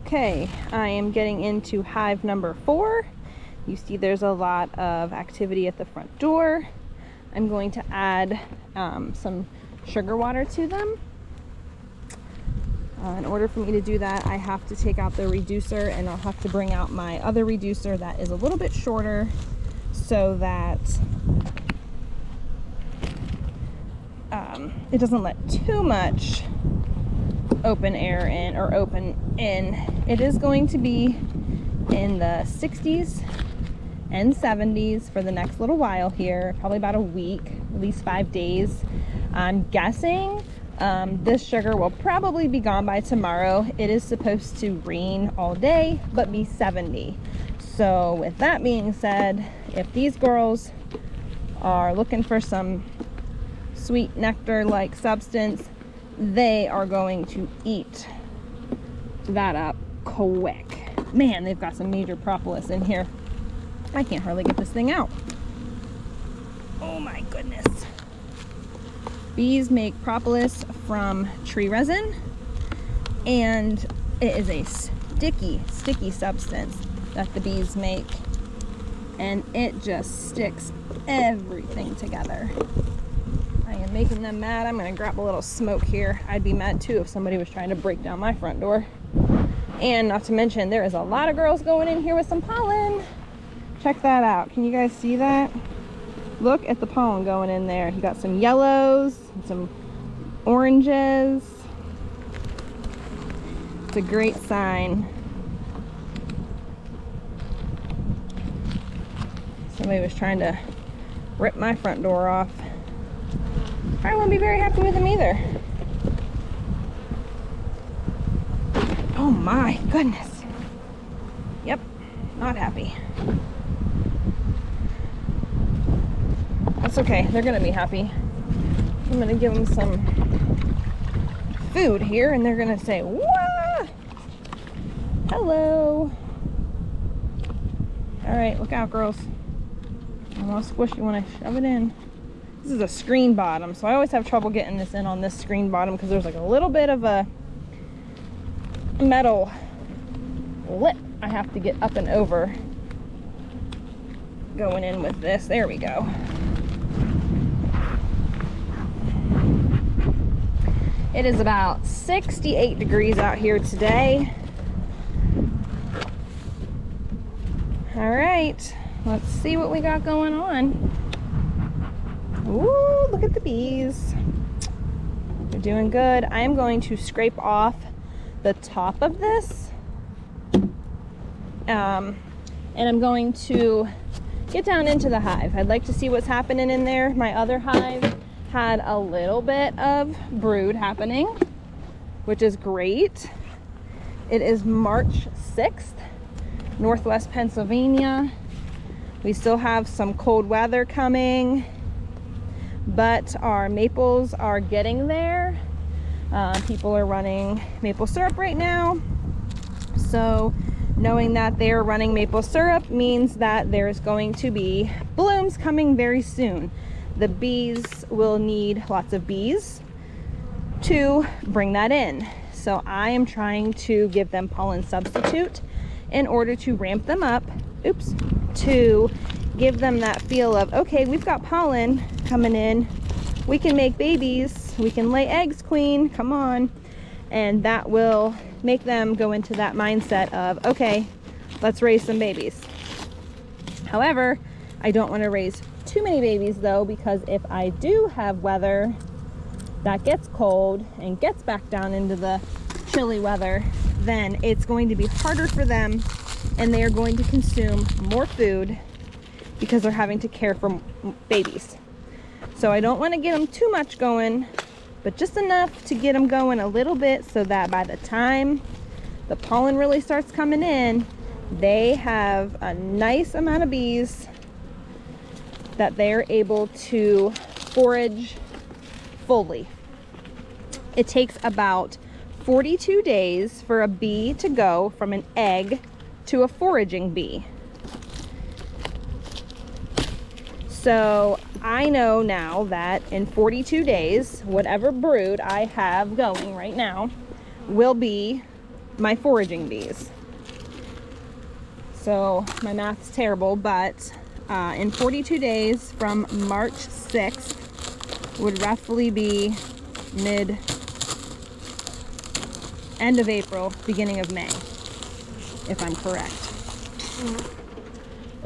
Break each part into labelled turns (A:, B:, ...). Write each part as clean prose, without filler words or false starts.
A: Okay, I am getting into hive number 4. You see there's a lot of activity at the front door. I'm going to add some sugar water to them. In order for me to do that, I have to take out the reducer, and I'll have to bring out my other reducer that is a little bit shorter so that it doesn't let too much open air in or open in. It is going to be in the 60s and 70s for the next little while here, probably about a week, at least 5 days. I'm guessing this sugar will probably be gone by tomorrow. It is supposed to rain all day but be 70. So with that being said, if these girls are looking for some sweet nectar like substance, they are going to eat that up quick. Man, they've got some major propolis in here. I can't hardly get this thing out. Oh my goodness. Bees make propolis from tree resin, and it is a sticky substance that the bees make, and it just sticks everything together. I am making them mad. I'm gonna grab a little smoke here. I'd be mad too if somebody was trying to break down my front door. And not to mention, there is a lot of girls going in here with some pollen. Check that out. Can you guys see that? Look at the pollen going in there. You got some yellows, some oranges. It's a great sign. Somebody was trying to rip my front door off. I won't be very happy with them either. Oh my goodness. Yep, not happy. That's okay, they're gonna be happy. I'm gonna give them some food here and they're gonna say, "Wah! Hello." All right, look out, girls. I'm all squishy when I shove it in. This is a screen bottom, so I always have trouble getting this in on this screen bottom because there's like a little bit of a metal lip I have to get up and over going in with this. There we go. It is about 68 degrees out here today. All right, let's see what we got going on. Ooh, look at the bees. They're doing good. I am going to scrape off the top of this. And I'm going to get down into the hive. I'd like to see what's happening in there. My other hive had a little bit of brood happening, which is great. It is March 6th, Northwest Pennsylvania. We still have some cold weather coming, but our maples are getting there. People are running maple syrup right now. So knowing that they're running maple syrup means that there's going to be blooms coming very soon. The bees will need lots of bees to bring that in. So I am trying to give them pollen substitute in order to ramp them up, to give them that feel of, okay, we've got pollen coming in, we can make babies, we can lay eggs, queen, come on. And that will make them go into that mindset of, okay, let's raise some babies. However, I don't want to raise too many babies though, because if I do have weather that gets cold and gets back down into the chilly weather, then it's going to be harder for them and they are going to consume more food because they're having to care for babies. So I don't want to get them too much going, but just enough to get them going a little bit so that by the time the pollen really starts coming in, they have a nice amount of bees that they're able to forage fully. It takes about 42 days for a bee to go from an egg to a foraging bee. So I know now that in 42 days, whatever brood I have going right now will be my foraging bees. So my math's terrible, but in 42 days from March 6th would roughly be end of April, beginning of May, if I'm correct.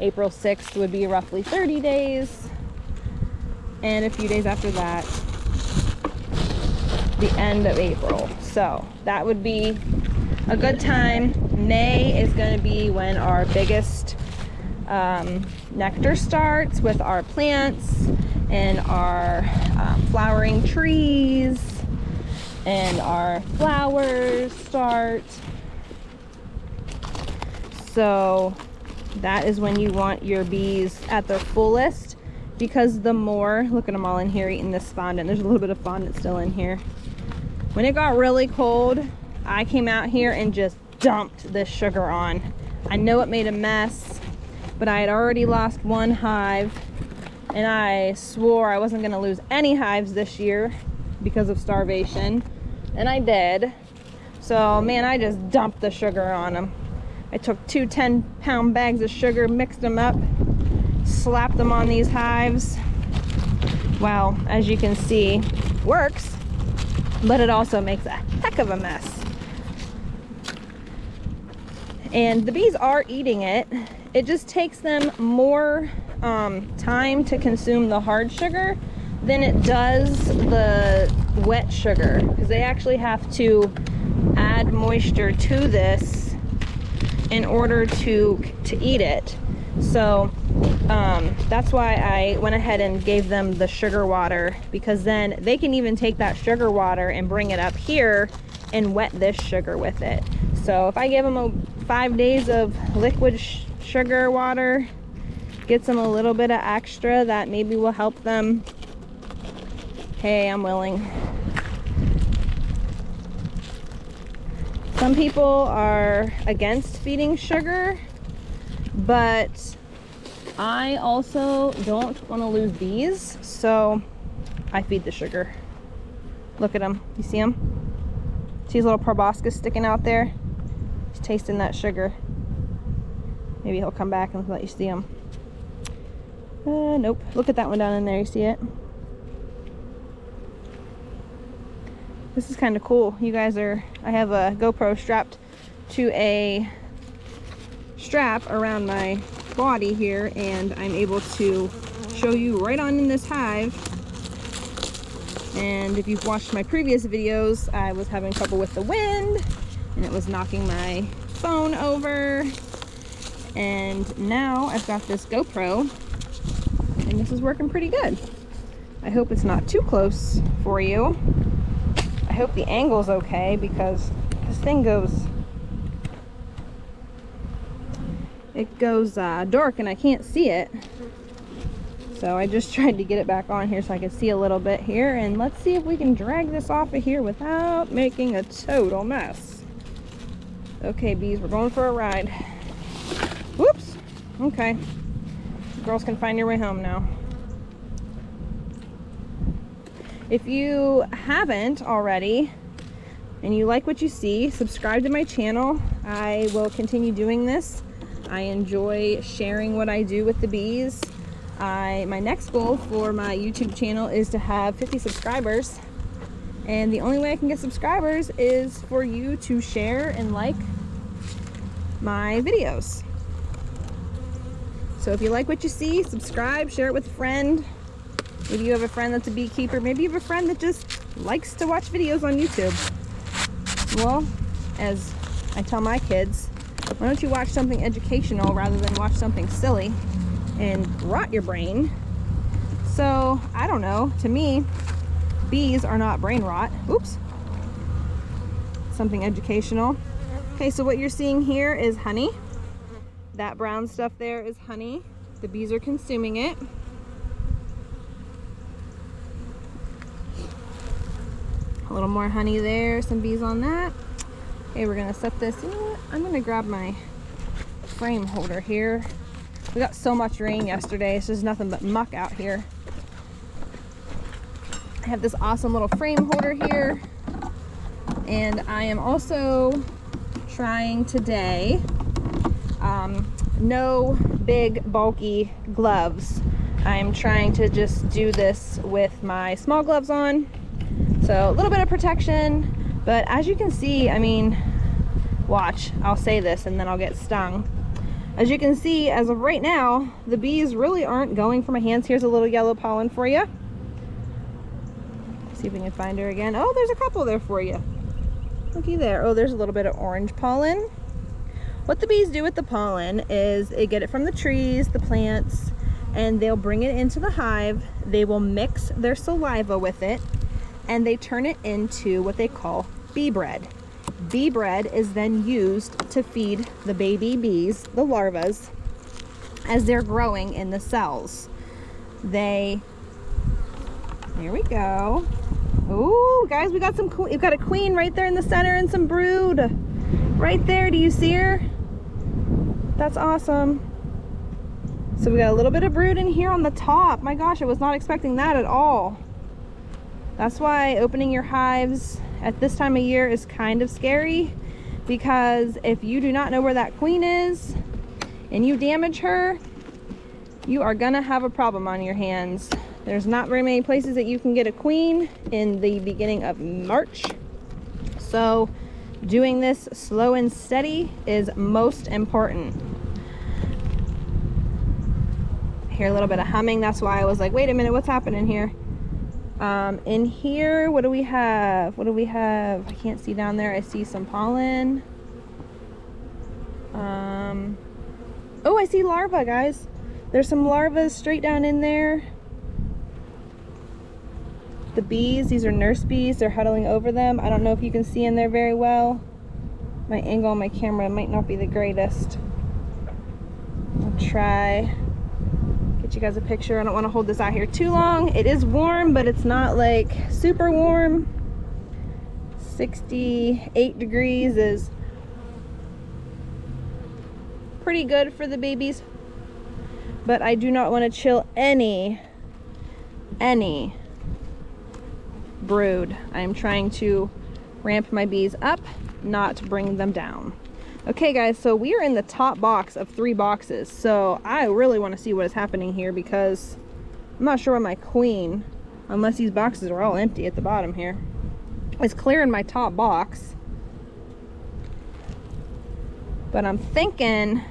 A: April 6th would be roughly 30 days, and a few days after that, the end of April. So that would be a good time. May is going to be when our biggest nectar starts with our plants and our flowering trees, and our flowers start. So that is when you want your bees at their fullest, because the more, look at them all in here eating this fondant. There's a little bit of fondant still in here. When it got really cold, I came out here and just dumped this sugar on. I know it made a mess, but I had already lost one hive, and I swore I wasn't gonna lose any hives this year because of starvation, and I did. So man, I just dumped the sugar on them. I took 2 10-pound bags of sugar, mixed them up, slapped them on these hives. Well, as you can see, works, but it also makes a heck of a mess. And the bees are eating it. It just takes them more time to consume the hard sugar than it does the wet sugar, because they actually have to add moisture to this in order to eat it. So that's why I went ahead and gave them the sugar water, because then they can even take that sugar water and bring it up here and wet this sugar with it. So if I give them 5 days of liquid sugar water, gets them a little bit of extra, that maybe will help them. Hey, I'm willing. Some people are against feeding sugar, but I also don't want to lose bees, so I feed the sugar. Look at him. You see him? See his little proboscis sticking out there? He's tasting that sugar. Maybe he'll come back and let you see him. Nope. Look at that one down in there. You see it? This is kind of cool. You guys are, I have a GoPro strapped to a strap around my body here, and I'm able to show you right on in this hive. And if you've watched my previous videos, I was having trouble with the wind and it was knocking my phone over. And now I've got this GoPro and this is working pretty good. I hope it's not too close for you. I hope the angle's okay, because this thing goes dark and I can't see it. So I just tried to get it back on here so I could see a little bit here, and let's see if we can drag this off of here without making a total mess. Okay, bees, we're going for a ride. Whoops. Okay. You girls can find your way home now. If you haven't already and you like what you see, subscribe to my channel. I will continue doing this. I enjoy sharing what I do with the bees. My next goal for my YouTube channel is to have 50 subscribers. And the only way I can get subscribers is for you to share and like my videos. So if you like what you see, subscribe, share it with a friend. Maybe you have a friend that's a beekeeper. Maybe you have a friend that just likes to watch videos on YouTube. Well, as I tell my kids, why don't you watch something educational rather than watch something silly and rot your brain? So, I don't know. To me, bees are not brain rot. Oops. Something educational. Okay, so what you're seeing here is honey. That brown stuff there is honey. The bees are consuming it. A little more honey there, some bees on that. Okay, we're gonna set this, you know what? I'm gonna grab my frame holder here. We got so much rain yesterday, so there's nothing but muck out here. I have this awesome little frame holder here, and I am also trying today, no big bulky gloves. I'm trying to just do this with my small gloves on. So a little bit of protection, but as you can see, I mean, watch, I'll say this and then I'll get stung. As you can see, as of right now, the bees really aren't going for my hands. Here's a little yellow pollen for you. See if we can find her again. Oh, there's a couple there for you. Looky there. Oh, there's a little bit of orange pollen. What the bees do with the pollen is they get it from the trees, the plants, and they'll bring it into the hive. They will mix their saliva with it, and they turn it into what they call bee bread. Bee bread is then used to feed the baby bees, the larvas, as they're growing in the cells. Here we go. Oh, guys, we've got a queen right there in the center and some brood right there. Do you see her? That's awesome. So we got a little bit of brood in here on the top. My gosh, I was not expecting that at all. That's why opening your hives at this time of year is kind of scary, because if you do not know where that queen is and you damage her, you are gonna have a problem on your hands. There's not very many places that you can get a queen in the beginning of March. So doing this slow and steady is most important. I hear a little bit of humming. That's why I was like, wait a minute, what's happening here? In here, what do we have? What do we have? I can't see down there. I see some pollen. Oh, I see larvae, guys. There's some larvae straight down in there. The bees, these are nurse bees. They're huddling over them. I don't know if you can see in there very well. My angle on my camera might not be the greatest. I'll try get you guys a picture. I don't want to hold this out here too long. It is warm, but it's not like super warm. 68 degrees is pretty good for the babies, but I do not want to chill any brood. I'm trying to ramp my bees up, not bring them down. Okay guys, so we are in the top box of 3 boxes, so I really want to see what is happening here, because I'm not sure where my queen, unless these boxes are all empty at the bottom here, is clearing my top box. But I'm thinking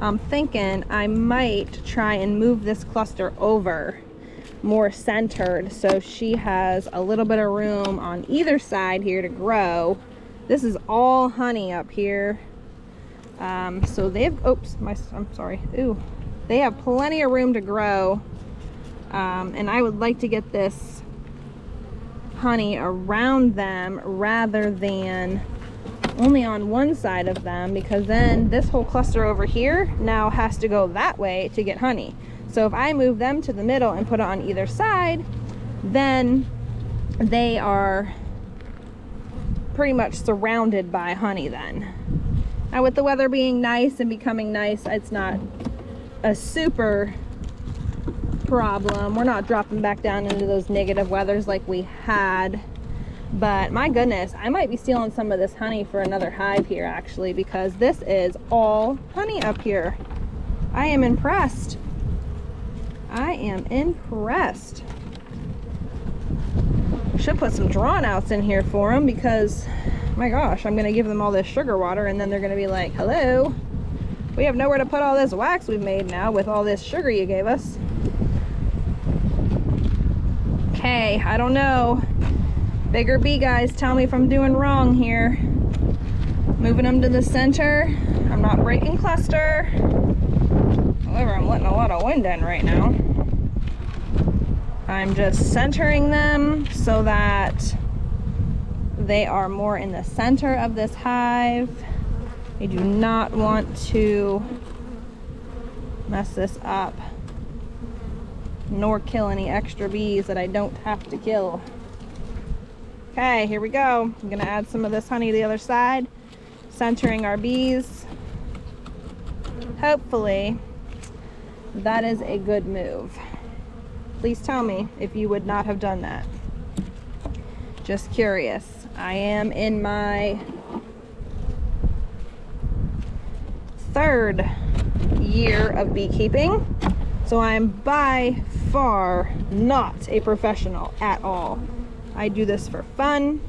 A: I might try and move this cluster over more centered, so she has a little bit of room on either side here to grow. This is all honey up here. So they have, I'm sorry. Ooh, they have plenty of room to grow. And I would like to get this honey around them rather than only on one side of them, because then this whole cluster over here now has to go that way to get honey. So if I move them to the middle and put it on either side, then they are pretty much surrounded by honey then. Now with the weather being nice and becoming nice, it's not a super problem. We're not dropping back down into those negative weathers like we had, but my goodness, I might be stealing some of this honey for another hive here actually, because this is all honey up here. I am impressed. I am impressed. Should put some drawn outs in here for them, because my gosh, I'm gonna give them all this sugar water and then they're gonna be like, hello, we have nowhere to put all this wax we've made now with all this sugar you gave us. Okay, I don't know. Bigger bee guys, tell me if I'm doing wrong here. Moving them to the center. I'm not breaking cluster. However, I'm letting a lot of wind in right now. I'm just centering them so that they are more in the center of this hive. I do not want to mess this up, nor kill any extra bees that I don't have to kill. Okay, here we go. I'm gonna add some of this honey to the other side, centering our bees. Hopefully, that is a good move. Please tell me if you would not have done that. Just curious. I am in my 3rd year of beekeeping, so I'm by far not a professional at all. I do this for fun.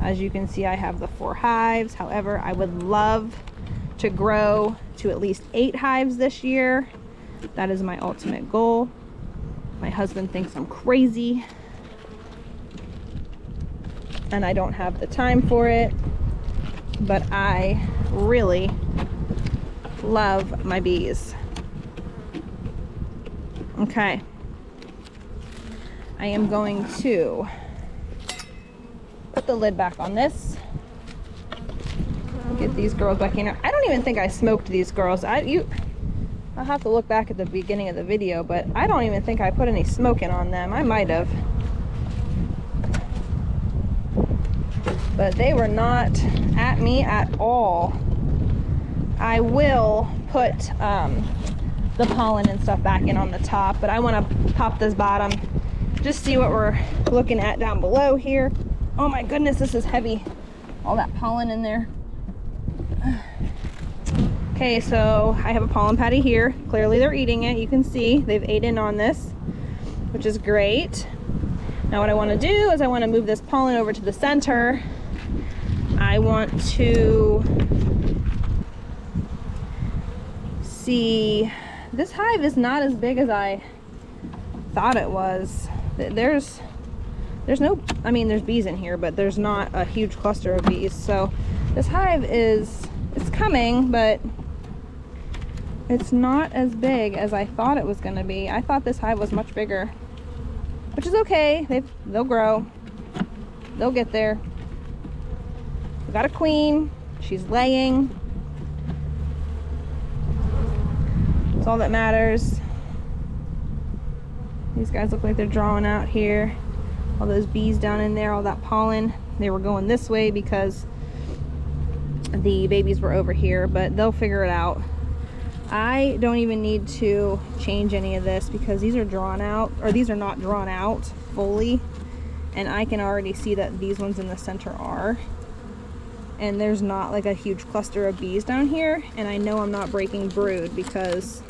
A: As you can see, I have the 4 hives. However, I would love to grow to at least 8 hives this year. That is my ultimate goal. My husband thinks I'm crazy, and I don't have the time for it, but I really love my bees. Okay, I am going to put the lid back on this. Get these girls back in here. I don't even think I smoked these girls. I'll have to look back at the beginning of the video, but I don't even think I put any smoking on them. I might have, but they were not at me at all. I will put the pollen and stuff back in on the top, but I want to pop this bottom, just see what we're looking at down below here. Oh my goodness, this is heavy. All that pollen in there. Okay, so I have a pollen patty here. Clearly they're eating it. You can see they've ate in on this, which is great. Now what I want to do is I want to move this pollen over to the center. I want to see, this hive is not as big as I thought it was. There's no, I mean, there's bees in here, but there's not a huge cluster of bees. So this hive it's coming, but it's not as big as I thought it was going to be. I thought this hive was much bigger, which is okay. They'll grow. They'll get there. We got a queen. She's laying. That's all that matters. These guys look like they're drawing out here. All those bees down in there, all that pollen, they were going this way because the babies were over here, but they'll figure it out. I don't even need to change any of this because these are drawn out, or these are not drawn out fully, and I can already see that these ones in the center are, and there's not like a huge cluster of bees down here, and I know I'm not breaking brood, because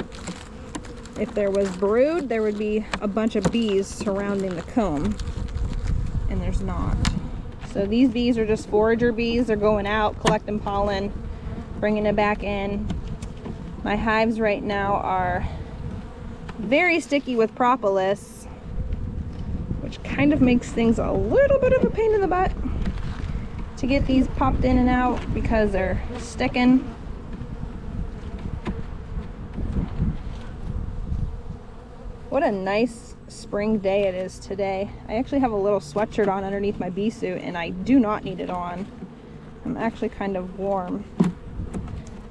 A: if there was brood there would be a bunch of bees surrounding the comb, and there's not. So these bees are just forager bees. They're going out collecting pollen, bringing it back in. My hives right now are very sticky with propolis, which kind of makes things a little bit of a pain in the butt to get these popped in and out because they're sticking. What a nice spring day it is today. I actually have a little sweatshirt on underneath my bee suit, and I do not need it on. I'm actually kind of warm.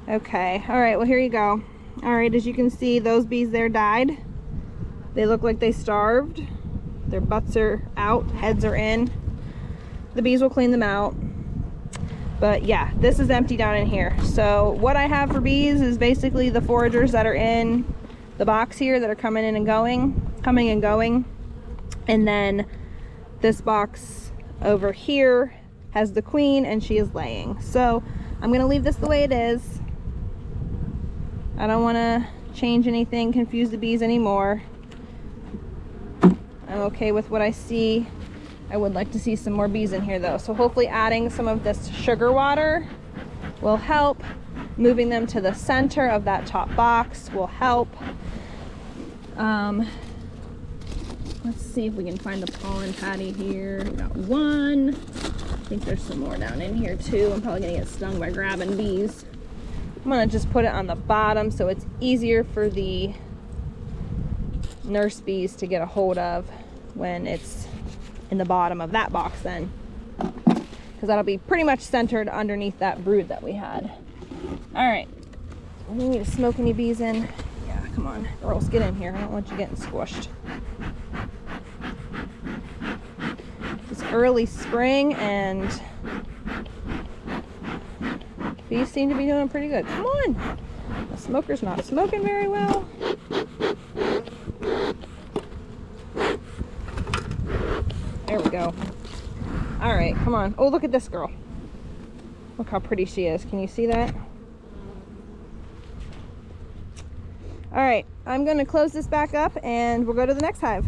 A: Okay, all right, well, here you go. All right, as you can see, those bees there died. They look like they starved. Their butts are out, heads are in. The bees will clean them out. But yeah, this is empty down in here. So what I have for bees is basically the foragers that are in the box here that are coming and going. And then this box over here has the queen, and she is laying. So I'm gonna leave this the way it is. I don't want to change anything, confuse the bees anymore. I'm okay with what I see. I would like to see some more bees in here though. So hopefully adding some of this sugar water will help. Moving them to the center of that top box will help. Let's see if we can find the pollen patty here. We got one. I think there's some more down in here too. I'm probably gonna get stung by grabbing bees. I'm gonna just put it on the bottom so it's easier for the nurse bees to get a hold of when it's in the bottom of that box then, because that'll be pretty much centered underneath that brood that we had. All right, we need to smoke any bees in. Yeah, come on, girls, get in here. I don't want you getting squished. It's early spring and bees seem to be doing pretty good. Come on, the smoker's not smoking very well. There we go. All right, come on. Oh, look at this girl. Look how pretty she is. Can you see that? All right, I'm going to close this back up and we'll go to the next hive.